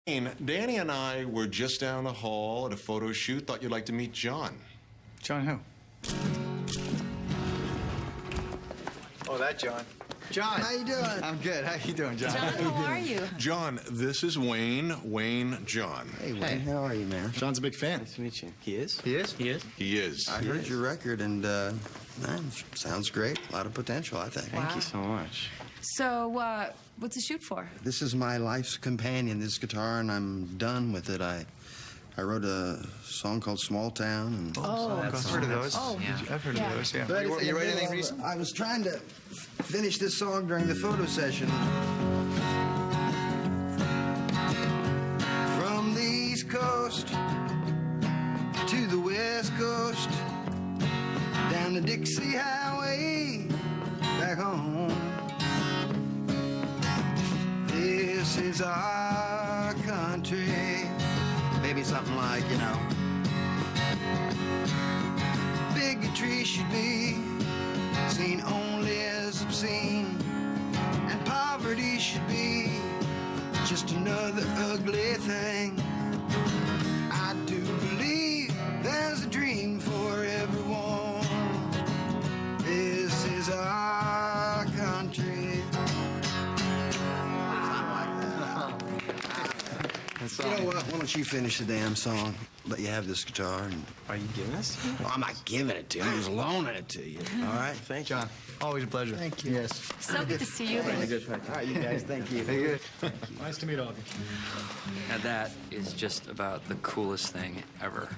Danny and I were just down the hall at a photo shoot. Thought you'd like to meet John. John who? Oh, that John. John. How you doing? I'm good. How you doing, John? John, how are you? John, this is Wayne. Wayne, John. Hey, Wayne, how are you, man? John's a big fan. Nice to meet you. He is? He is? He is? He is. I heard your record, and man, sounds great. A lot of potential, I think. Wow. Thank you so much. So, what's the shoot for? This is my life's companion, this guitar, and I'm done with it. I wrote a song called Small Town. And I've heard of those. Oh, Yeah. I've heard Yeah. of those, yeah. But You it's in the write middle anything of recent? I was trying to finish this song during the photo session. From the East Coast to the West Coast, down the Dixie Highway, back home. This is our country. Maybe something like, you know, bigotry should be seen only as obscene, and poverty should be just another ugly thing. I do believe there's a dream for everyone. This is our country. You know what? Why don't you finish the damn song? Let you have this guitar. And... Are you giving this? Well, I'm not giving it to you. I'm just loaning it to you. All right? Thank you. John, always a pleasure. Thank you. Yes. So good to see you. All right, you guys. Thank you. Very good. Nice to meet all of you. Now that is just about the coolest thing ever.